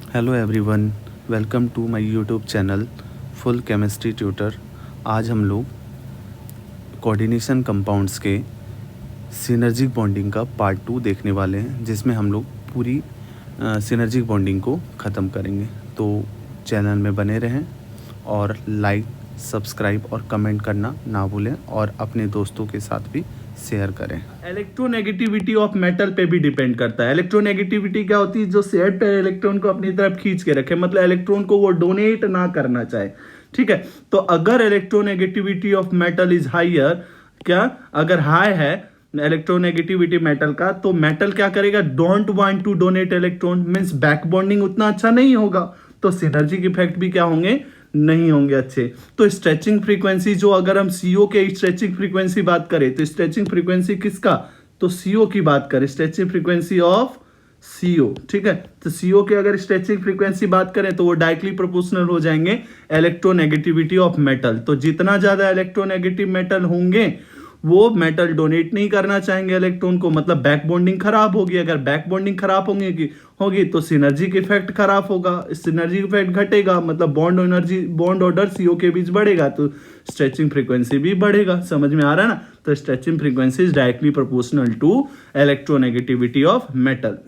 Hello everyone, welcome to my YouTube channel full chemistry tutor. आज हम लोग coordination compounds के सिनर्जिक बॉन्डिंग का पार्ट 2 देखने वाले हैं, जिसमें हम लोग पूरी सिनर्जिक बॉन्डिंग को ख़त्म करेंगे। तो चैनल में बने रहें और लाइक, सब्सक्राइब और कमेंट करना ना भूलें और अपने दोस्तों के साथ भी शेयर करें। इलेक्ट्रोनेगेटिविटी ऑफ मेटल पे भी डिपेंड करता है। इलेक्ट्रोनेगेटिविटी क्या होती है? जो शेयर्ड पेयर इलेक्ट्रॉन को अपनी तरफ खींच के रखे, मतलब इलेक्ट्रॉन को वो डोनेट ना करना चाहे। ठीक है, तो अगर electronegativity of metal is higher, क्या अगर हाई है इलेक्ट्रोनेगेटिविटी मेटल का, तो मेटल क्या करेगा? Don't want to donate electron, means back bonding उतना अच्छा नहीं होगा, तो सिनर्जिक इफेक्ट भी क्या होंगे? नहीं होंगे अच्छे। तो स्ट्रेचिंग फ्रीक्वेंसी, जो अगर हम सीओ के स्ट्रेचिंग फ्रीक्वेंसी बात करें, तो स्ट्रेचिंग फ्रीक्वेंसी किसका? तो सीओ की बात करें, स्ट्रेचिंग फ्रीक्वेंसी ऑफ सीओ। ठीक है, तो सीओ के अगर स्ट्रेचिंग फ्रीक्वेंसी बात करें तो वो डायरेक्टली प्रोपोर्शनल हो जाएंगे इलेक्ट्रोनेगेटिविटी ऑफ मेटल। तो जितना ज्यादा इलेक्ट्रोनेगेटिव मेटल होंगे वो मेटल डोनेट नहीं करना चाहेंगे इलेक्ट्रॉन को, मतलब बैक बॉन्डिंग खराब होगी। अगर बैक बॉन्डिंग खराब होगी तो सिनर्जिक इफेक्ट खराब होगा, सिनर्जिक इफेक्ट घटेगा, मतलब बॉन्ड ऑर्डर सीओ के बीच बढ़ेगा, तो स्ट्रेचिंग फ्रीक्वेंसी भी बढ़ेगा। समझ में आ रहा है ना? तो stretching frequency is directly proportional to electronegativity of metal.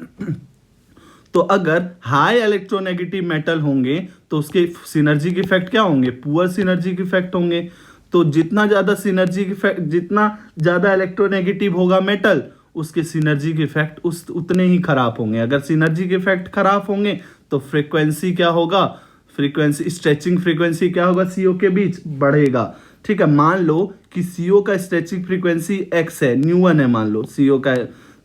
तो अगर हाई इलेक्ट्रोनेगेटिव मेटल होंगे तो उसके सिनर्जिक इफेक्ट क्या होंगे? पुअर सिनर्जिक इफेक्ट होंगे। तो जितना ज्यादा सिनर्जिक इफेक्ट, जितना ज्यादा इलेक्ट्रोनेगेटिव होगा मेटल, उसके सिनर्जिक इफेक्ट उतने ही खराब होंगे। अगर सिनर्जिक इफेक्ट खराब होंगे तो फ्रीक्वेंसी क्या होगा? फ्रीक्वेंसी, स्ट्रेचिंग फ्रीक्वेंसी क्या होगा? सीओ के बीच बढ़ेगा। ठीक है, मान लो कि सीओ का स्ट्रेचिंग फ्रीक्वेंसी एक्स है, न्यू1 है मान लो सीओ का,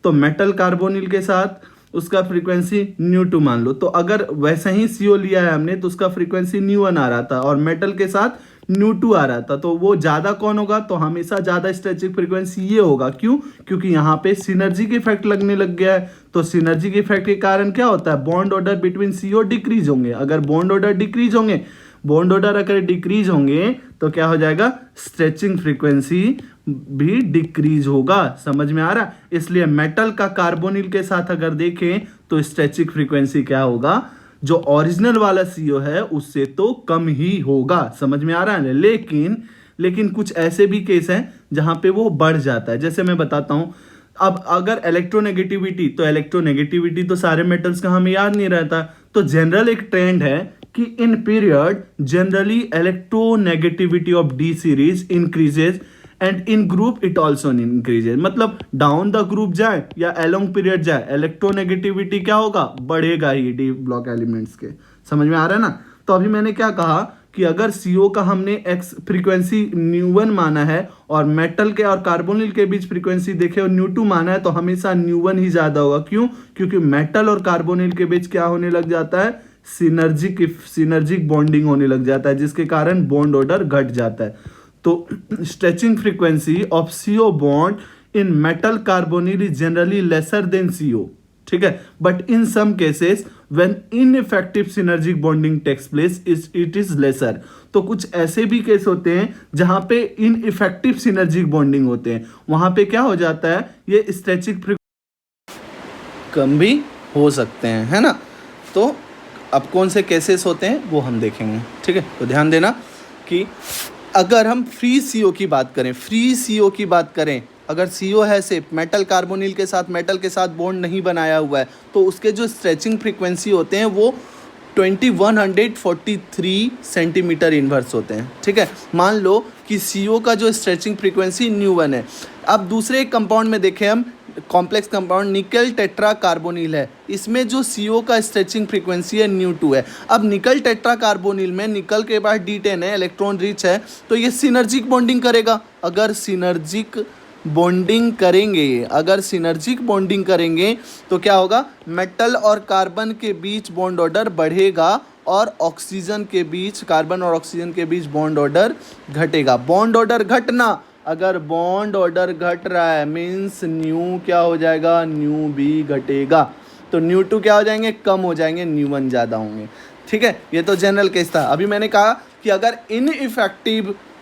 तो मेटल कार्बोनिल के साथ उसका फ्रीक्वेंसी न्यू2 मान लो। तो अगर वैसे ही सीओ लिया है हमने तो उसका फ्रीक्वेंसी न्यू1 आ रहा था और मेटल के साथ न्यू2 आ रहा था, तो वो ज्यादा कौन होगा? तो हमेशा ज्यादा स्ट्रेचिंग फ्रीक्वेंसी ये होगा। क्यों? क्योंकि यहाँ पे सिनर्जिक इफेक्ट लगने लग गया है। तो सिनर्जिक इफेक्ट के कारण क्या होता है? Bond order between CO decrease होंगे। अगर बॉन्ड ऑर्डर डिक्रीज होंगे, बॉन्ड ऑर्डर अगर डिक्रीज होंगे तो क्या हो जाएगा? स्ट्रेचिंग फ्रीक्वेंसी भी डिक्रीज होगा। समझ में आ रहा है? इसलिए मेटल का कार्बोनिल के साथ अगर देखें तो स्ट्रेचिंग फ्रीक्वेंसी क्या होगा? जो ओरिजिनल वाला सीओ है उससे तो कम ही होगा। समझ में आ रहा है? लेकिन कुछ ऐसे भी केस हैं जहां पे वो बढ़ जाता है। जैसे मैं बताता हूं, अब अगर इलेक्ट्रोनेगेटिविटी तो सारे मेटल्स का हमें याद नहीं रहता, तो जनरल एक ट्रेंड है कि in period generally electronegativity of D series increases and in group it also increases. मतलब डाउन द ग्रुप जाए या अलोंग पीरियड जाए, इलेक्ट्रोनेगेटिविटी क्या होगा? बढ़ेगा ही डी ब्लॉक एलिमेंट्स के। समझ में आ रहा है ना? तो अभी मैंने क्या कहा कि अगर सीओ का हमने एक्स फ्रीक्वेंसी न्यू1 माना है और मेटल के और कार्बोनिल के बीच फ्रीक्वेंसी देखे और न्यू2 माना है, तो हमेशा न्यू1 ही ज्यादा होगा। क्यों? क्योंकि मेटल और कार्बोनिल के बीच क्या होने लग जाता है? सिनर्जिक बॉन्डिंग होने लग जाता है, जिसके कारण बॉन्ड ऑर्डर घट जाता है। तो stretching frequency of CO bond in metal carbonyl is generally lesser than CO. ठीक है, but in some cases when ineffective synergic bonding takes place it is lesser. तो कुछ ऐसे भी केस होते हैं जहां पे इनइफेक्टिव सिनर्जिक बॉन्डिंग होते हैं, वहां पे क्या हो जाता है? ये स्ट्रेचिंग कम भी हो सकते हैं, है ना? तो अब कौन से केसेस होते हैं वो हम देखेंगे। ठीक है, तो ध्यान देना कि अगर हम फ्री सीओ की बात करें, अगर सीओ है सिर्फ मेटल कार्बोनिल के साथ, मेटल के साथ बॉन्ड नहीं बनाया हुआ है, तो उसके जो स्ट्रेचिंग फ्रीक्वेंसी होते हैं वो 2143 सेंटीमीटर इनवर्स होते हैं। ठीक है, मान लो कि सीओ का जो स्ट्रेचिंग फ्रीक्वेंसी न्यू1 है। अब दूसरे एक कंपाउंड में देखें हम, कॉम्प्लेक्स कंपाउंड निकल टेट्रा कार्बोनिल है, इसमें जो सीओ का स्ट्रेचिंग फ्रीक्वेंसी है न्यू2 है। अब निकल टेट्रा कार्बोनिल में निकल के बाद D10 है, इलेक्ट्रॉन रिच है, तो ये सिनर्जिक बॉन्डिंग करेगा। अगर सिनर्जिक बॉन्डिंग करेंगे तो क्या होगा? मेटल और कार्बन के बीच बॉन्ड ऑर्डर बढ़ेगा और कार्बन और ऑक्सीजन के बीच बॉन्ड ऑर्डर घटेगा। बॉन्ड ऑर्डर घटना, अगर बॉन्ड ऑर्डर घट रहा है मीन्स न्यू क्या हो जाएगा? न्यू भी घटेगा। तो न्यू2 क्या हो जाएंगे? कम हो जाएंगे, न्यू1 ज़्यादा होंगे। ठीक है, ये तो जनरल केस था। अभी मैंने कहा कि अगर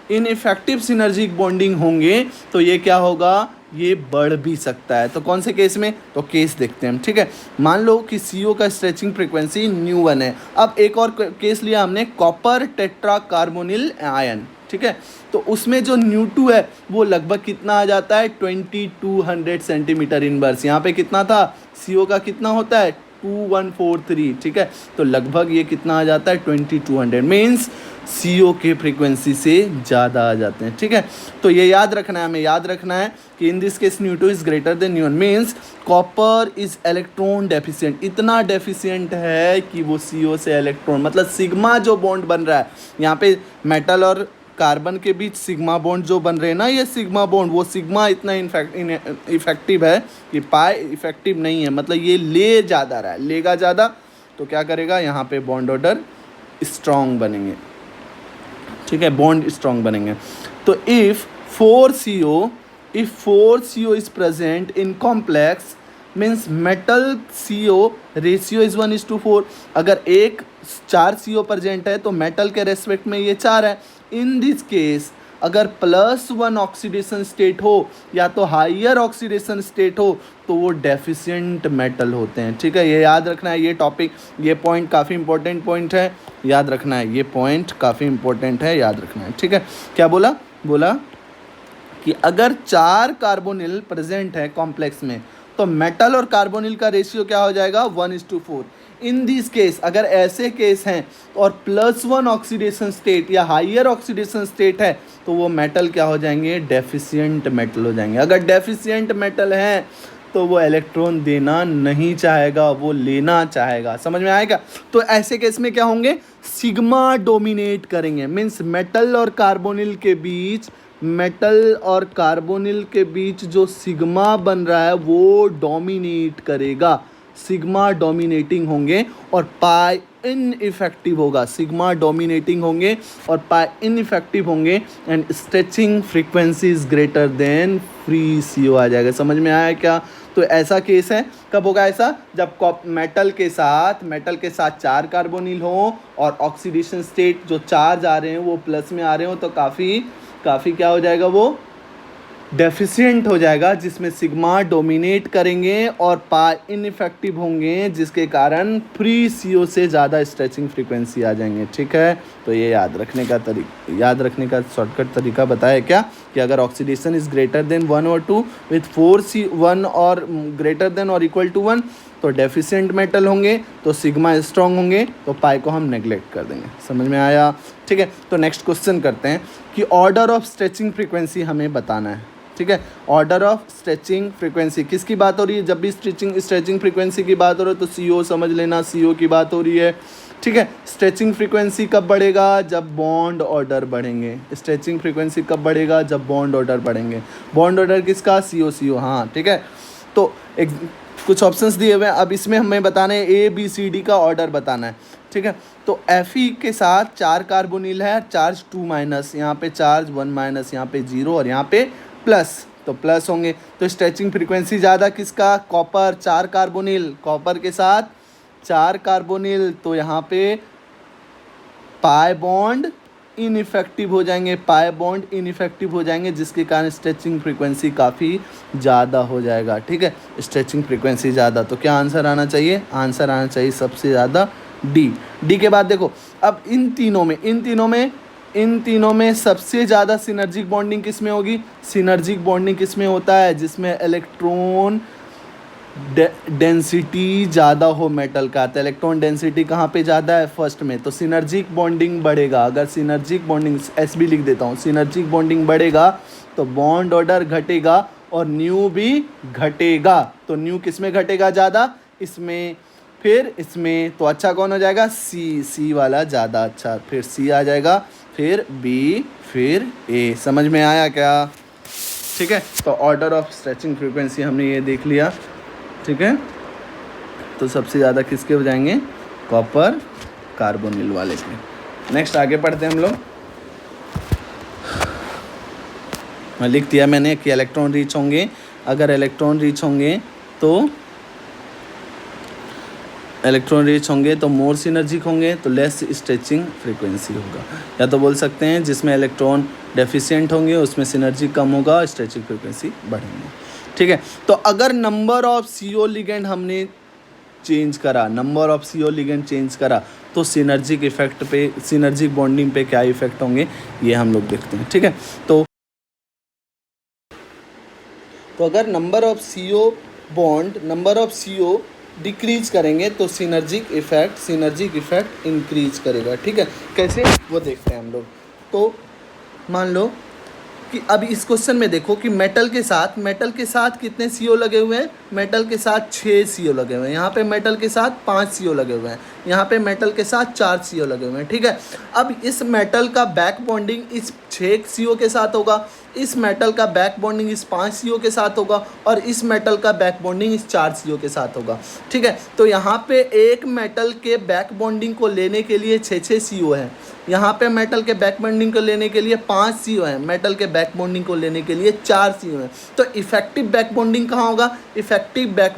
इनइफेक्टिव सिनर्जिक बॉन्डिंग होंगे तो ये क्या होगा? ये बढ़ भी सकता है। तो कौन से केस में, तो केस देखते हैं हम, ठीक है। मान लो कि CO का स्ट्रेचिंग फ्रीक्वेंसी ν1 है। अब एक और केस लिया हमने, कॉपर टेट्रा कार्बोनिल आयन, ठीक है। तो उसमें जो ν2 है वो लगभग कितना आ जाता है, 2200 सेंटीमीटर इनवर्स। यहाँ पे कितना था, CO का कितना होता है 2143, ठीक है। तो लगभग ये कितना आ जाता है 2200, मीन्स CO के फ्रीक्वेंसी से ज़्यादा आ जाते हैं, ठीक है। तो ये याद रखना है, हमें याद रखना है कि in this case ν2 is greater than ν1, means copper is electron deficient, इतना डेफिशिएंट है कि वो CO से इलेक्ट्रॉन, मतलब सिग्मा जो बॉन्ड बन रहा है यहाँ पे मेटल और कार्बन के बीच सिग्मा बॉन्ड जो बन रहे हैं ना, ये सिग्मा बॉन्ड, वो सिग्मा इतना इफेक्टिव है कि पाई इफेक्टिव नहीं है, मतलब ये ले ज़्यादा रहा है, लेगा ज़्यादा, तो क्या करेगा यहाँ पे बॉन्ड ऑर्डर स्ट्रॉन्ग बनेंगे, ठीक है, बॉन्ड स्ट्रॉन्ग बनेंगे। तो if 4CO is present in complex means metal CO ratio is 1:4। अगर 4 CO प्रेजेंट है तो मेटल के रेस्पेक्ट में ये 4 है। इन दिस केस अगर +1 ऑक्सीडेशन स्टेट हो या तो हाइयर ऑक्सीडेशन स्टेट हो तो वो डेफिशिएंट मेटल होते हैं, ठीक है। ये याद रखना है, ये टॉपिक, ये पॉइंट काफ़ी इंपॉर्टेंट पॉइंट है, याद रखना है, ये पॉइंट काफ़ी इंपॉर्टेंट है, याद रखना है, ठीक है। क्या बोला कि अगर 4 कार्बोनिल प्रेजेंट है कॉम्प्लेक्स में तो मेटल और कार्बोनिल का रेशियो क्या हो जाएगा 1:4। इन दिस केस अगर ऐसे केस हैं और +1 ऑक्सीडेशन स्टेट या हाइयर ऑक्सीडेशन स्टेट है तो वो मेटल क्या हो जाएंगे, डेफिशिएंट मेटल हो जाएंगे। अगर डेफिशिएंट मेटल है तो वो इलेक्ट्रॉन देना नहीं चाहेगा, वो लेना चाहेगा, समझ में आएगा। तो ऐसे केस में क्या होंगे, सिग्मा डोमिनेट करेंगे, मीन्स मेटल और कार्बोनिल के बीच जो सिग्मा बन रहा है वो डोमिनेट करेगा, सिग्मा डोमिनेटिंग होंगे और पाई इनइफेक्टिव होगा, सिग्मा डोमिनेटिंग होंगे और पाई इनइफेक्टिव होंगे and stretching frequency is greater then free CO आ जाएगा। समझ में आया क्या। तो ऐसा केस है, कब होगा ऐसा, जब मेटल के साथ 4 कार्बोनिल हो और ऑक्सीडेशन स्टेट जो चार्ज आ रहे हैं वो प्लस में आ रहे हो तो काफ़ी क्या हो जाएगा, वो डेफिशिएंट हो जाएगा, जिसमें सिग्मा डोमिनेट करेंगे और पाई इनइफेक्टिव होंगे, जिसके कारण फ्री CO से ज़्यादा स्ट्रेचिंग फ्रीक्वेंसी आ जाएंगे, ठीक है। तो ये याद रखने का शॉर्टकट तरीका बताया क्या, कि अगर ऑक्सीडेशन इज ग्रेटर देन 1 और 2 विथ 4C1 और ग्रेटर देन और इक्वल टू 1 तो डेफिशिएंट मेटल होंगे, तो सिग्मा स्ट्रॉन्ग होंगे, तो पाई को हम नेग्लेक्ट कर देंगे। समझ में आया, ठीक है। तो नेक्स्ट क्वेश्चन करते हैं कि ऑर्डर ऑफ स्ट्रेचिंग फ्रीक्वेंसी हमें बताना है, ठीक है। ऑर्डर ऑफ स्ट्रेचिंग फ्रीक्वेंसी किसकी बात हो रही है, जब भी स्ट्रेचिंग फ्रीक्वेंसी की बात हो रही है तो CO समझ लेना, CO की बात हो रही है, ठीक है। स्ट्रेचिंग फ्रीक्वेंसी कब बढ़ेगा, जब बॉन्ड ऑर्डर बढ़ेंगे। स्ट्रेचिंग फ्रीक्वेंसी कब बढ़ेगा, जब बॉन्ड ऑर्डर बढ़ेंगे। बॉन्ड ऑर्डर किसका, CO, हाँ, ठीक है। तो कुछ ऑप्शंस दिए हुए हैं, अब इसमें हमें बताना है ABCD का ऑर्डर बताना है, ठीक है। तो Fe के साथ 4 कार्बोनिल है, चार्ज 2-, यहाँ पे चार्ज 1-, यहाँ पे 0 और यहाँ पे प्लस, तो प्लस होंगे। तो स्ट्रेचिंग फ्रीक्वेंसी ज़्यादा किसका, कॉपर, 4 कार्बोनिल, कॉपर के साथ 4 कार्बोनिल, तो यहाँ पे पाई बॉन्ड इनइफेक्टिव हो जाएंगे, जिसके कारण स्ट्रेचिंग फ्रीक्वेंसी काफ़ी ज़्यादा हो जाएगा, ठीक है। स्ट्रेचिंग फ्रीक्वेंसी ज़्यादा, तो क्या आंसर आना चाहिए, सबसे ज़्यादा डी के बाद देखो, अब इन तीनों में सबसे ज़्यादा सिनर्जिक बॉन्डिंग किस में होगी, सिनर्जिक बॉन्डिंग किस में होता है, जिसमें इलेक्ट्रॉन डेंसिटी ज़्यादा हो मेटल का। तो इलेक्ट्रॉन डेंसिटी कहाँ पे ज़्यादा है, फर्स्ट में, तो सिनर्जिक बॉन्डिंग बढ़ेगा। अगर सिनर्जिक बॉन्डिंग SB लिख देता हूँ, सिनर्जिक बॉन्डिंग बढ़ेगा तो बॉन्ड ऑर्डर घटेगा और न्यू भी घटेगा। तो न्यू किस में घटेगा ज़्यादा, इसमें, फिर इसमें, तो अच्छा कौन हो जाएगा, सी वाला ज़्यादा अच्छा, फिर C आ जाएगा, फिर B, फिर A। समझ में आया क्या, ठीक है। तो ऑर्डर ऑफ स्ट्रेचिंग फ्रीक्वेंसी हमने ये देख लिया, ठीक है। तो सबसे ज़्यादा किसके हो जाएंगे, कॉपर कार्बोनिल वाले के। नेक्स्ट आगे पढ़ते हैं हम लोग। लिख दिया मैंने कि इलेक्ट्रॉन रीच होंगे, अगर इलेक्ट्रॉन रीच होंगे तो इलेक्ट्रॉन रिच होंगे तो मोर सिनर्जिक होंगे, तो लेस स्ट्रेचिंग फ्रीक्वेंसी होगा। या तो बोल सकते हैं जिसमें इलेक्ट्रॉन डेफिशिएंट होंगे उसमें सिनर्जी कम होगा, स्ट्रेचिंग फ्रीक्वेंसी बढ़ेंगे। ठीक है, तो अगर नंबर ऑफ CO लिगेंड हमने चेंज करा, number of CO ligand change करा, तो सिनर्जिक इफेक्ट पे, सिनर्जिक बॉन्डिंग पे क्या इफेक्ट होंगे ये हम लोग देखते हैं। ठीक है, तो अगर नंबर ऑफ CO डिक्रीज करेंगे तो सिनर्जिक इफेक्ट इंक्रीज करेगा। ठीक है, कैसे वो देखते हैं हम लोग। तो मान लो कि अभी इस क्वेश्चन में देखो कि मेटल के साथ कितने CO लगे हुए हैं, मेटल के साथ 6 CO लगे हुए हैं, यहाँ पे मेटल के साथ 5 CO लगे हुए हैं, यहाँ पे मेटल के साथ 4 CO लगे हुए हैं। ठीक है, अब इस मेटल का बैक बॉन्डिंग इस 6 CO के साथ होगा, इस मेटल का बैक बॉन्डिंग इस 5 CO के साथ होगा, और इस मेटल का बैक बॉन्डिंग इस 4 CO के साथ होगा। ठीक है, तो यहाँ पे एक मेटल के बैक बॉन्डिंग को लेने के लिए 6 CO है, यहाँ पे मेटल के बैक बॉन्डिंग को लेने के लिए 5 CO है, मेटल के बैक बॉन्डिंग को लेने के लिए 4 CO है। तो इफेक्टिव बैक बॉन्डिंग कहाँ होगा, इफेक्टिव बैक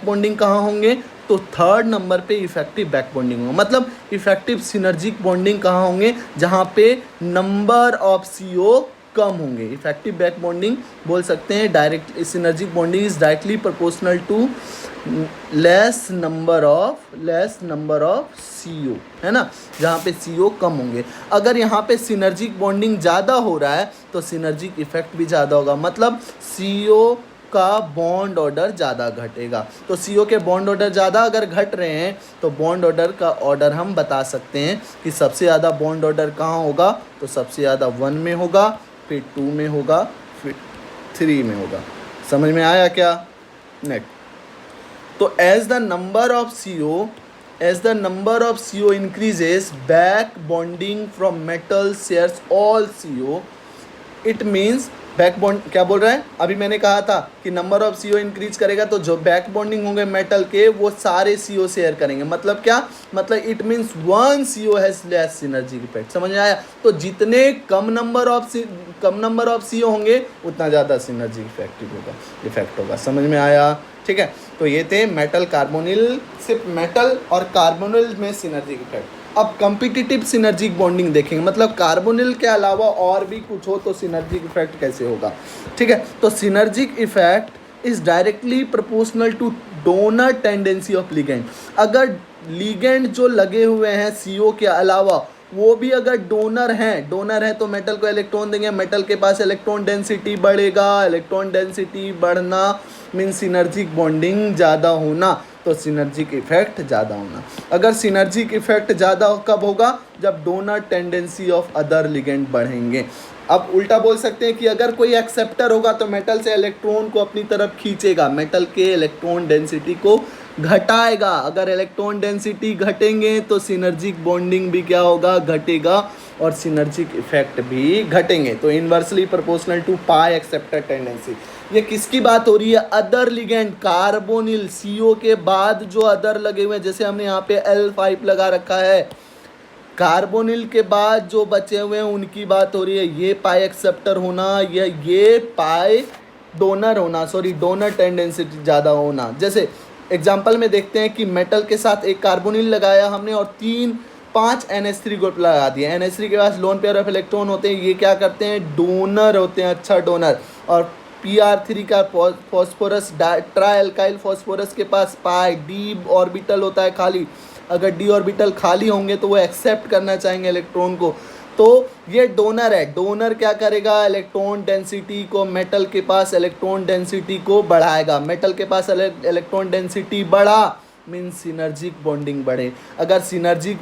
बॉन्डिंग कहाँ होंगे, तो थर्ड नंबर पे इफेक्टिव बैक बॉन्डिंग होगा। मतलब इफेक्टिव सिनर्जिक बॉन्डिंग कहाँ होंगे, जहाँ पे नंबर ऑफ CO कम होंगे। इफेक्टिव बैक बॉन्डिंग बोल सकते हैं direct synergic bonding is directly proportional to less number of CO, है ना, जहाँ पे CO कम होंगे। अगर यहाँ पे सिनर्जिक बॉन्डिंग ज़्यादा हो रहा है तो सिनर्जिक इफेक्ट भी ज़्यादा होगा, मतलब CO का बॉन्ड ऑर्डर ज़्यादा घटेगा। तो CO के बॉन्ड ऑर्डर ज़्यादा अगर घट रहे हैं तो बॉन्ड ऑर्डर का ऑर्डर हम बता सकते हैं कि सबसे ज़्यादा बॉन्ड ऑर्डर कहाँ होगा, तो सबसे ज़्यादा 1 में होगा, फिर 2 में होगा, फिर 3 में होगा। समझ में आया क्या? नेक्स्ट, तो as the number of CO increases, back bonding from metal shares all CO. It means back bond क्या बोल रहा है, अभी मैंने कहा था कि नंबर ऑफ CO इंक्रीज करेगा तो जो बैक बॉन्डिंग होंगे मेटल के वो सारे CO शेयर करेंगे। मतलब क्या, मतलब it means 1 CO has less synergy effect. समझ में आया? तो जितने कम नंबर ऑफ CO होंगे उतना ज़्यादा सिनर्जी इफेक्ट होगा। समझ में आया? ठीक है, तो ये थे मेटल कार्बोनिल, सिर्फ मेटल और कार्बोनिल में सिनर्जिक इफेक्ट। अब कॉम्पिटिटिव सिनर्जिक बॉन्डिंग देखेंगे, मतलब कार्बोनिल के अलावा और भी कुछ हो तो सिनर्जिक इफेक्ट कैसे होगा। ठीक है, तो synergic effect is directly proportional two donor tendency of ligand. अगर लिगेंड जो लगे हुए हैं CO के अलावा वो भी अगर डोनर हैं तो मेटल को इलेक्ट्रॉन देंगे, मेटल के पास इलेक्ट्रॉन डेंसिटी बढ़ेगा। इलेक्ट्रॉन डेंसिटी बढ़ना मीन सिनर्जिक बॉन्डिंग ज़्यादा होना, तो सिनर्जिक इफेक्ट ज़्यादा होना। अगर सिनर्जिक इफेक्ट ज़्यादा कब होगा, जब donor tendency of other ligand बढ़ेंगे। अब उल्टा बोल सकते हैं कि अगर कोई एक्सेप्टर होगा तो मेटल से इलेक्ट्रॉन को अपनी तरफ खींचेगा, मेटल के इलेक्ट्रॉन डेंसिटी को घटाएगा। अगर इलेक्ट्रॉन डेंसिटी घटेंगे तो सिनर्जिक बॉन्डिंग भी क्या होगा, घटेगा, और सिनर्जिक इफेक्ट भी घटेंगे। तो inversely proportional to pi acceptor tendency. ये किसकी बात हो रही है? अदर लिगेंड, कार्बोनिल, CO के बाद जो अदर लगे हुए हैं, जैसे हमने यहाँ पे L5 लगा रखा है, कार्बोनिल के बाद जो बचे हुए हैं उनकी बात हो रही है। ये पाई एक्सेप्टर होना या ये पाई डोनर होना, डोनर टेंडेंसी ज़्यादा होना। जैसे एग्जाम्पल में देखते हैं कि मेटल के साथ एक कार्बोनिल लगाया हमने और 5 NH3 ग्रुप लगा दिए। NH3 के पास लोन पेयर ऑफ इलेक्ट्रॉन होते हैं, ये क्या करते हैं, डोनर होते हैं, अच्छा डोनर। और PR3 का फॉस्फोरस, ट्राई अल्काइल फॉस्फोरस के पास पाई D ऑर्बिटल होता है खाली। अगर D ऑर्बिटल खाली होंगे तो वो एक्सेप्ट करना चाहेंगे इलेक्ट्रॉन को, तो ये डोनर है। डोनर क्या करेगा, इलेक्ट्रॉन डेंसिटी को, मेटल के पास इलेक्ट्रॉन डेंसिटी को बढ़ाएगा। मेटल के पास इलेक्ट्रॉन डेंसिटी बढ़ा मीन्स सिनर्जिक बॉन्डिंग बढ़े। अगर सिनर्जिक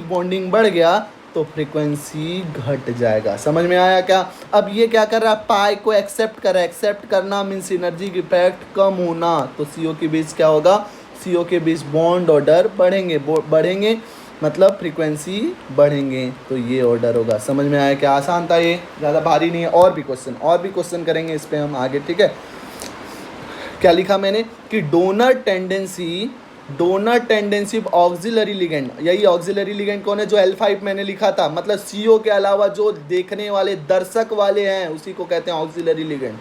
बॉन्डिंग बढ़ गया तो फ्रीक्वेंसी घट जाएगा। समझ में आया क्या? अब ये क्या कर रहा है, पाई को एक्सेप्ट कर रहा है। एक्सेप्ट करना मीन्स सिनर्जिक इफेक्ट कम होना, तो CO के बीच क्या होगा, CO के बीच बॉन्ड ऑर्डर बढ़ेंगे मतलब फ्रीक्वेंसी बढ़ेंगे, तो ये ऑर्डर होगा। समझ में आया क्या? आसान था ये, ज़्यादा भारी नहीं है। और भी क्वेश्चन करेंगे इस पे हम आगे। ठीक है, क्या लिखा मैंने कि donor tendency of auxiliary ligand. यही ऑक्सिलरी लिगेंड कौन है, जो L5 मैंने लिखा था, मतलब CO के अलावा जो देखने वाले दर्शक वाले हैं उसी को कहते हैं auxiliary ligand.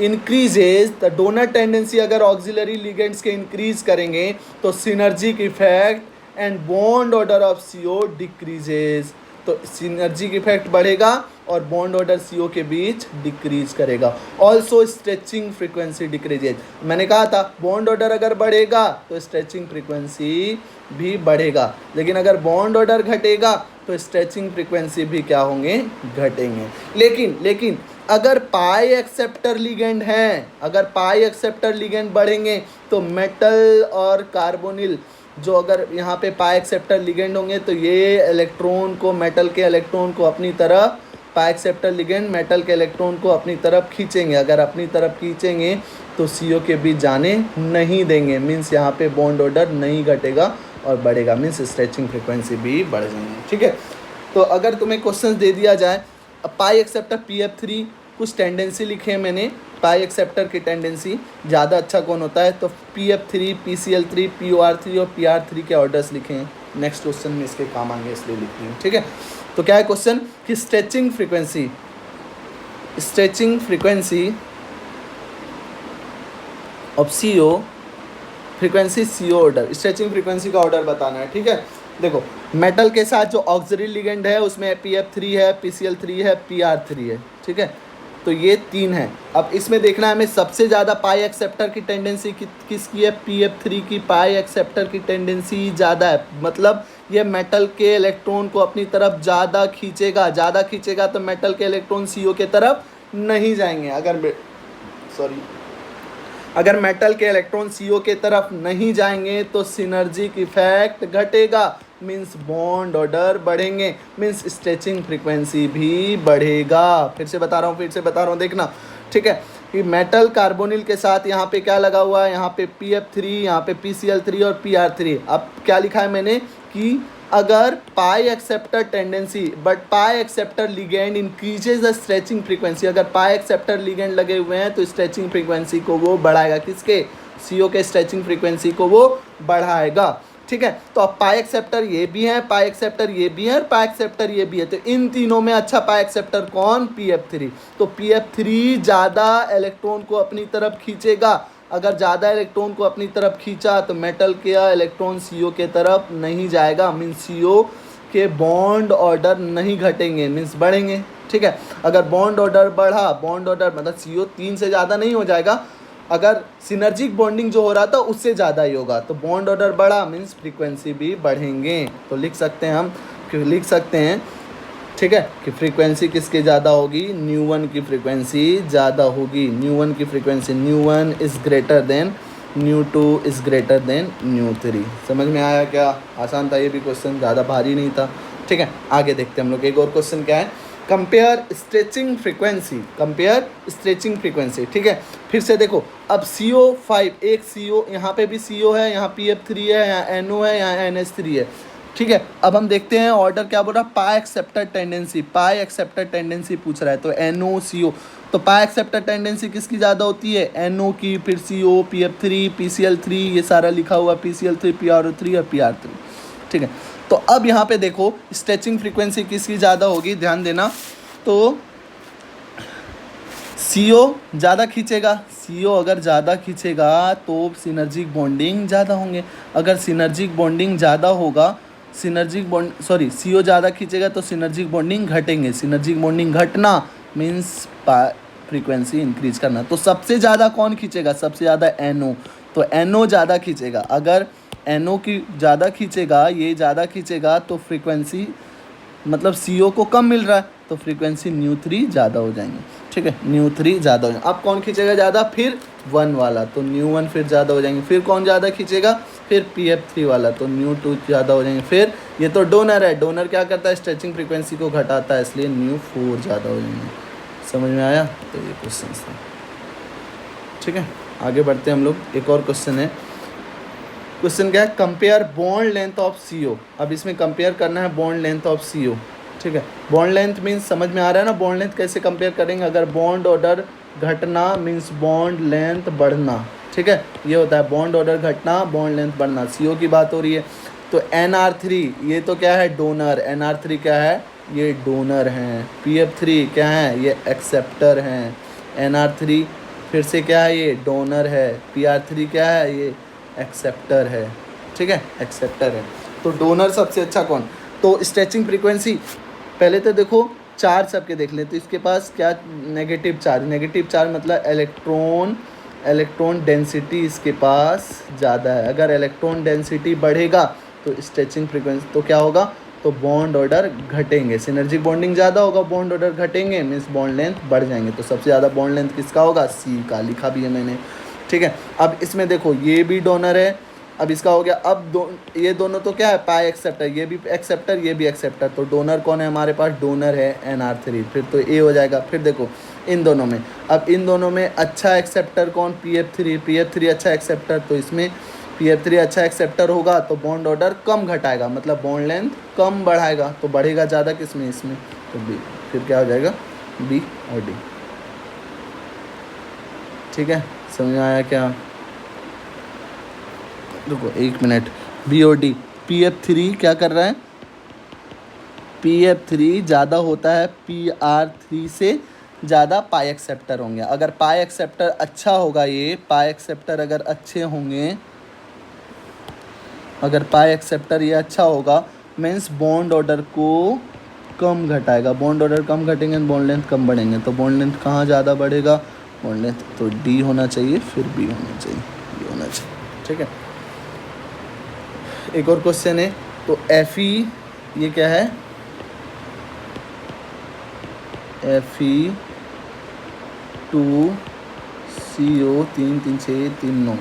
Increases the donor tendency, अगर ऑक्सिलरी लिगेंड्स के इंक्रीज करेंगे तो synergic effect and bond order of CO decreases, तो सिनर्जिक इफेक्ट बढ़ेगा और बॉन्ड ऑर्डर CO के बीच डिक्रीज करेगा। ऑल्सो स्ट्रेचिंग फ्रीक्वेंसी डिक्रीजेज, मैंने कहा था बॉन्ड ऑर्डर अगर बढ़ेगा तो स्ट्रेचिंग फ्रीक्वेंसी भी बढ़ेगा, लेकिन अगर बॉन्ड ऑर्डर घटेगा तो स्ट्रेचिंग फ्रीक्वेंसी भी क्या होंगे, घटेंगे। लेकिन अगर पाई एक्सेप्टर लिगेंड हैं, अगर पाई एक्सेप्टर लिगेंड बढ़ेंगे तो मेटल और कार्बोनिल, जो अगर यहाँ पे पाई एक्सेप्टर लिगेंड होंगे तो ये इलेक्ट्रॉन को, मेटल के इलेक्ट्रॉन को अपनी तरफ, पाई एक्सेप्टर लिगेंड मेटल के इलेक्ट्रॉन को अपनी तरफ खींचेंगे। अगर अपनी तरफ खींचेंगे तो CO के बीच जाने नहीं देंगे, मीन्स यहाँ पे बॉन्ड ऑर्डर नहीं घटेगा और बढ़ेगा, मीन्स स्ट्रेचिंग फ्रीक्वेंसी भी बढ़ जाएंगे। ठीक है, तो अगर तुम्हें क्वेश्चन दे दिया जाए पाई एक्सेप्टर PF3, कुछ टेंडेंसी लिखे हैं मैंने पाई एक्सेप्टर की टेंडेंसी, ज़्यादा अच्छा कौन होता है, तो PF3, PCl3, POR3 और PR3 के ऑर्डर्स लिखे हैं। नेक्स्ट क्वेश्चन में इसके काम आएंगे इसलिए लिखी हूँ। ठीक है, तो क्या है क्वेश्चन कि stretching frequency of CO, frequency CO order, stretching frequency का ऑर्डर बताना है। ठीक है, देखो मेटल के साथ जो ऑक्सिलरी लिगेंड है उसमें PF3 है, PCl3 है, PR3 है। ठीक है, तो ये 3 है। अब इसमें देखना है हमें सबसे ज़्यादा पाई एक्सेप्टर की टेंडेंसी किसकी है, PF3 की पाई एक्सेप्टर की टेंडेंसी ज़्यादा है, मतलब ये मेटल के इलेक्ट्रॉन को अपनी तरफ ज़्यादा खींचेगा तो मेटल के इलेक्ट्रॉन CO के तरफ नहीं जाएंगे। अगर मेटल के इलेक्ट्रॉन CO के तरफ नहीं जाएंगे तो सिनर्जिक इफेक्ट घटेगा, मीन्स बॉन्ड ऑर्डर बढ़ेंगे, मीन्स स्ट्रेचिंग फ्रीक्वेंसी भी बढ़ेगा। फिर से बता रहा हूँ देखना। ठीक है, कि मेटल कार्बोनिल के साथ यहाँ पे क्या लगा हुआ है, यहाँ पे PF3, यहाँ पे PCl3 और PR3। अब क्या लिखा है मैंने कि अगर पाई acceptor tendency but pi acceptor ligand increases the stretching frequency, अगर पाई एक्सेप्टर लिगेंड लगे हुए हैं तो स्ट्रेचिंग फ्रीक्वेंसी को वो बढ़ाएगा, किसके, CO के स्ट्रेचिंग फ्रीक्वेंसी को वो बढ़ाएगा। ठीक है, तो अब पाई एक्सेप्टर ये भी है, पाई एक्सेप्टर ये भी है और पाई एक्सेप्टर ये भी है, तो इन तीनों में अच्छा पाई एक्सेप्टर कौन, PF3। तो PF3 ज़्यादा इलेक्ट्रॉन को अपनी तरफ खींचेगा, अगर ज़्यादा इलेक्ट्रॉन को अपनी तरफ खींचा तो मेटल के इलेक्ट्रॉन CO के तरफ नहीं जाएगा, मीन्स CO के बॉन्ड ऑर्डर नहीं घटेंगे, मीन्स बढ़ेंगे। ठीक है, अगर बॉन्ड ऑर्डर बढ़ा, बॉन्ड ऑर्डर मतलब CO 3 से ज़्यादा नहीं हो जाएगा, अगर सिनर्जिक बॉन्डिंग जो हो रहा था उससे ज़्यादा ही होगा, तो बॉन्ड ऑर्डर बढ़ा मीन्स फ्रीक्वेंसी भी बढ़ेंगे। तो लिख सकते हैं ठीक है, कि फ्रीक्वेंसी किसके ज़्यादा होगी, न्यू1 की फ्रीक्वेंसी ज़्यादा होगी। न्यू1 की frequency, nu one is greater than nu two is greater than न्यू3। समझ में आया क्या, आसान था ये भी क्वेश्चन, ज़्यादा भारी नहीं था। ठीक है, आगे देखते हैं हम लोग। एक और क्वेश्चन क्या है, कंपेयर स्ट्रेचिंग फ्रीक्वेंसी। ठीक है, फिर से देखो, अब CO5, एक CO, यहाँ पे भी CO है, यहाँ PF3 है, यहाँ NO है, यहाँ NH3 है। ठीक है, अब हम देखते हैं ऑर्डर क्या बोल रहा है, पाई एक्सेप्टर टेंडेंसी पूछ रहा है, तो NO CO, तो पाई एक्सेप्टर टेंडेंसी किसकी ज़्यादा होती है, NO की, फिर CO, PF3, PCl3, ये सारा लिखा हुआ, PCl3, PR3 और PR3। ठीक है, तो अब यहाँ पे देखो स्ट्रेचिंग फ्रीक्वेंसी किसकी ज़्यादा होगी, ध्यान देना, तो CO ज़्यादा खींचेगा, CO अगर ज़्यादा खींचेगा तो सिनर्जिक बॉन्डिंग ज़्यादा होंगे। अगर सिनर्जिक बॉन्डिंग ज़्यादा होगा, CO ज़्यादा खींचेगा तो सिनर्जिक बॉन्डिंग घटेंगे। सिनर्जिक बॉन्डिंग घटना मीन्स फ्रीक्वेंसी इंक्रीज करना। तो सबसे ज़्यादा कौन खींचेगा, सबसे ज़्यादा NO, तो NO ज़्यादा खींचेगा। अगर NO की ज़्यादा खींचेगा, ये ज़्यादा खींचेगा तो फ्रीक्वेंसी मतलब CO को कम मिल रहा है तो फ्रीक्वेंसी न्यू3 ज़्यादा हो जाएंगे। ठीक है, न्यू3 ज़्यादा हो जाएंगे। अब कौन खींचेगा ज़्यादा, फिर 1 वाला, तो न्यू1 फिर ज़्यादा हो जाएंगे। फिर कौन ज़्यादा खींचेगा, फिर PF3 वाला, तो न्यू2 ज़्यादा हो जाएंगे। फिर ये तो डोनर है, डोनर क्या करता है, स्ट्रेचिंग फ्रीक्वेंसी को घटाता है, इसलिए न्यू4 ज़्यादा हो जाएंगे। समझ में आया, तो ये क्वेश्चन था। ठीक है, आगे बढ़ते हैं हम लोग। एक और क्वेश्चन है, क्वेश्चन क्या है, compare bond length of CO। अब इसमें कंपेयर करना है बॉन्ड लेंथ ऑफ CO। ठीक है, बॉन्ड लेंथ मीन्स समझ में आ रहा है ना, बॉन्ड लेंथ कैसे कंपेयर करेंगे, अगर बॉन्ड ऑर्डर घटना मीन्स बॉन्ड लेंथ बढ़ना। ठीक है, ये होता है बॉन्ड ऑर्डर घटना, बॉन्ड लेंथ बढ़ना। CO की बात हो रही है, तो NR3 ये तो क्या है, डोनर, NR3 क्या है, ये डोनर हैं। PF3 क्या है, ये एक्सेप्टर हैं। NR3 फिर से क्या है, ये डोनर है। Pr3 क्या है, ये एक्सेप्टर है। ठीक है, एक्सेप्टर है। तो डोनर सबसे अच्छा कौन? तो स्ट्रेचिंग फ्रीक्वेंसी पहले तो देखो चार्ज सबके देख लें। तो इसके पास क्या नेगेटिव चार्ज मतलब इलेक्ट्रॉन डेंसिटी इसके पास ज़्यादा है। अगर इलेक्ट्रॉन डेंसिटी बढ़ेगा तो स्ट्रेचिंग फ्रीक्वेंसी तो क्या होगा, तो बॉन्ड ऑर्डर घटेंगे। सिनर्जिक बॉन्डिंग ज़्यादा होगा, बॉन्ड ऑर्डर घटेंगे, मीन्स बॉन्ड लेंथ बढ़ जाएंगे। तो सबसे ज़्यादा बॉन्ड लेंथ किसका होगा, सी का, लिखा भी है मैंने। ठीक है, अब इसमें देखो ये भी डोनर है, अब इसका हो गया। अब ये दोनों तो क्या है, पाई एक्सेप्टर, ये भी एक्सेप्टर ये भी एक्सेप्टर। तो डोनर कौन है हमारे पास, डोनर है Nr3, फिर तो ए हो जाएगा। फिर देखो इन दोनों में, अब इन दोनों में अच्छा एक्सेप्टर कौन, Pf3 अच्छा एक्सेप्टर। तो इसमें Pf3 अच्छा एक्सेप्टर होगा तो बॉन्ड ऑर्डर कम घटाएगा, मतलब बॉन्ड लेंथ कम बढ़ाएगा। तो बढ़ेगा ज़्यादा किसमें, इसमें, तो बी। फिर क्या हो जाएगा, बी और डी। ठीक है, समझ में आया क्या? देखो 1 मिनट, बी और डी। Pf3 क्या कर रहा है, Pf3 ज़्यादा होता है Pr3 से ज़्यादा पाई एक्सेप्टर होंगे। अगर पाई एक्सेप्टर अच्छा होगा, ये पाई एक्सेप्टर अगर अच्छे होंगे, अगर पाई एक्सेप्टर ये अच्छा होगा, मीन्स बॉन्ड ऑर्डर को कम घटाएगा। बॉन्ड ऑर्डर कम घटेंगे, बॉन्ड लेंथ कम बढ़ेंगे। तो बॉन्ड लेंथ कहाँ ज़्यादा बढ़ेगा, बॉन्ड लेंथ तो डी होना चाहिए, फिर बी होना चाहिए, बी होना चाहिए। ठीक है, एक और क्वेश्चन है। तो Fe ये क्या है, Fe2CO 3 3 6 3 9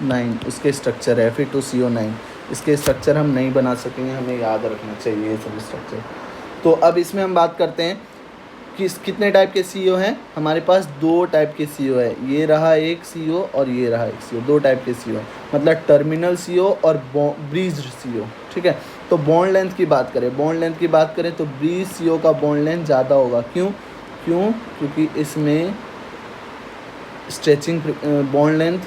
9 उसके स्ट्रक्चर है। Fe2CO9 इसके स्ट्रक्चर हम नहीं बना सकेंगे, हमें याद रखना चाहिए ये सब स्ट्रक्चर। तो अब इसमें हम बात करते हैं कि कितने टाइप के CO हैं। हमारे पास 2 टाइप के CO है, ये रहा एक CO और ये रहा एक CO, 2 टाइप के CO, मतलब टर्मिनल CO और ब्रीज्ड CO। ठीक है, तो बॉन्ड लेंथ की बात करें, तो ब्रीज CO का बॉन्ड लेंथ ज़्यादा होगा। क्योंकि इसमें स्ट्रेचिंग बॉन्ड लेंथ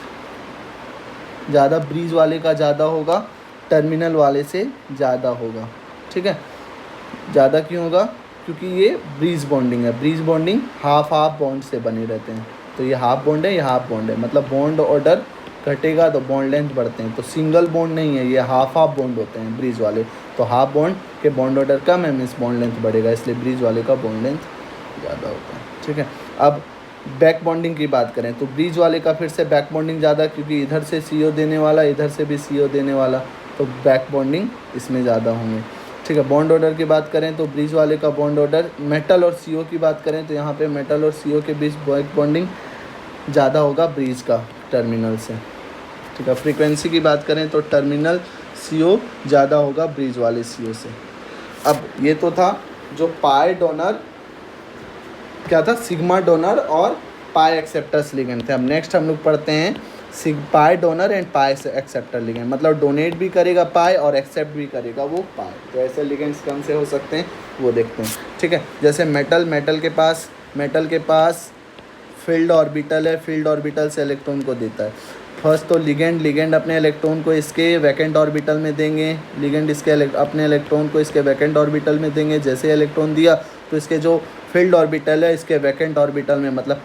ज़्यादा ब्रीज वाले का ज़्यादा होगा, टर्मिनल वाले से ज़्यादा होगा। ठीक है, ज़्यादा क्यों होगा, क्योंकि ये ब्रीज बॉन्डिंग है। ब्रीज बॉन्डिंग हाफ बॉन्ड से बने रहते हैं। तो ये हाफ बॉन्ड है, ये हाफ बॉन्ड है, मतलब बॉन्ड ऑर्डर घटेगा तो बॉन्ड लेंथ बढ़ते हैं। तो सिंगल बॉन्ड नहीं है, ये हाफ बॉन्ड होते हैं ब्रीज वाले। तो हाफ बॉन्ड के बॉन्ड ऑर्डर कम है, मीन्स बॉन्ड लेंथ बढ़ेगा, इसलिए ब्रीज वाले का बॉन्ड लेंथ ज़्यादा होता है। ठीक है, अब बैक बॉन्डिंग की बात करें तो ब्रीज वाले का फिर से बैक बॉन्डिंग ज़्यादा, क्योंकि इधर से CO देने वाला, इधर से भी CO देने वाला, तो बैक बॉन्डिंग इसमें ज़्यादा होंगे। ठीक है, बॉन्ड ऑर्डर की बात करें तो ब्रीज वाले का बॉन्ड ऑर्डर, मेटल और CO की बात करें तो यहाँ पे मेटल और CO के बीच बैक बॉन्डिंग ज़्यादा होगा ब्रीज का टर्मिनल से। ठीक है, फ्रीक्वेंसी की बात करें तो टर्मिनल CO ज़्यादा होगा ब्रीज वाले CO से। अब ये तो था जो पाई डोनर, क्या था, सिग्मा डोनर और पाई एक्सेप्टर्स लिगेंड थे। अब नेक्स्ट हम लोग पढ़ते हैं pi donor and pi acceptor ligand, मतलब डोनेट भी करेगा पाई और एक्सेप्ट भी करेगा वो पाई। तो ऐसे लिगेंड्स कौन से हो सकते हैं वो देखते हैं। ठीक है, जैसे मेटल के पास फील्ड ऑर्बिटल है, फील्ड ऑर्बिटल से इलेक्ट्रॉन को देता है। फर्स्ट तो लिगेंड अपने इलेक्ट्रॉन को इसके वैकेंट ऑर्बिटल में देंगे, लिगेंड इसके अपने इलेक्ट्रॉन को इसके वैकेंट ऑर्बिटल में देंगे। जैसे इलेक्ट्रॉन दिया तो इसके जो फील्ड ऑर्बिटल है इसके वैकेंट ऑर्बिटल में, मतलब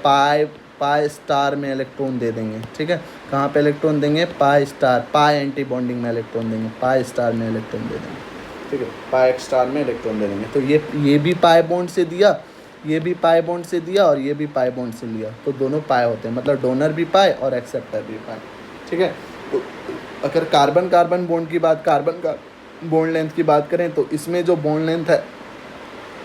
पाई स्टार में इलेक्ट्रॉन दे देंगे। ठीक है, कहाँ पे इलेक्ट्रॉन देंगे, पाई स्टार, पाई एंटी बॉन्डिंग में इलेक्ट्रॉन देंगे, पाई स्टार में इलेक्ट्रॉन दे देंगे। ठीक है, पाई स्टार में इलेक्ट्रॉन दे देंगे। तो ये भी पाई बॉन्ड से दिया, ये भी पाई बॉन्ड से दिया और ये भी पाई बॉन्ड से लिया, तो दोनों पाई होते हैं, मतलब डोनर भी पाई और एक्सेप्टर भी पाई। ठीक है, तो अगर कार्बन बॉन्ड की बात, कार्बन का बॉन्ड लेंथ की बात करें तो इसमें जो बॉन्ड लेंथ है,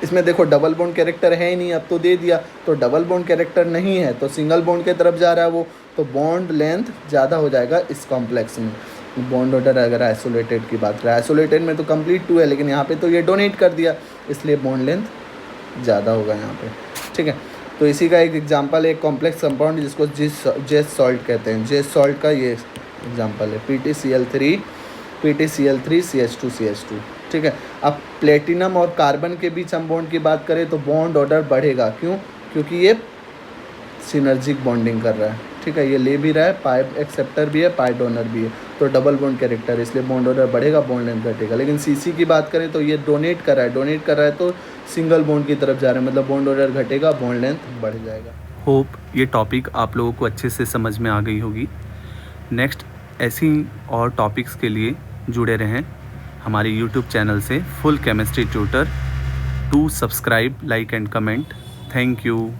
इसमें देखो डबल बॉन्ड कैरेक्टर है ही नहीं, अब तो दे दिया, तो डबल बॉन्ड कैरेक्टर नहीं है तो सिंगल बॉन्ड की तरफ जा रहा है वो, तो बॉन्ड लेंथ ज़्यादा हो जाएगा इस कॉम्प्लेक्स में। बॉन्ड ऑर्डर अगर आइसोलेटेड की बात करें, आइसोलेटेड में तो कंप्लीट 2 है, लेकिन यहाँ पे तो ये डोनेट कर दिया, इसलिए बॉन्ड लेंथ ज़्यादा होगा यहाँ पे। ठीक है, तो इसी का एक एग्जांपल है एक कॉम्प्लेक्स कंपाउंड जिसको जेस सॉल्ट कहते हैं। जेस सॉल्ट का ये एग्जांपल है PtCl3CH2CH2। ठीक है, अब प्लेटिनम और कार्बन के बीच हम बॉन्ड की बात करें तो बॉन्ड ऑर्डर बढ़ेगा। क्यों, क्योंकि ये सिनर्जिक बॉन्डिंग कर रहा है। ठीक है, ये ले भी रहा है, पाई एक्सेप्टर भी है, पाई डोनर भी है, तो डबल बॉन्ड कैरेक्टर, इसलिए बॉन्ड ऑर्डर बढ़ेगा, बॉन्ड लेंथ घटेगा। लेकिन CC की बात करें तो ये डोनेट कर रहा है तो सिंगल बॉन्ड की तरफ जा रहा है, मतलब बॉन्ड ऑर्डर घटेगा, बॉन्ड लेंथ बढ़ जाएगा। होप ये टॉपिक आप लोगों को अच्छे से समझ में आ गई होगी। नेक्स्ट ऐसी और टॉपिक्स के लिए जुड़े रहें हमारे यूट्यूब चैनल से full chemistry tutor. To subscribe, like and comment. Thank you.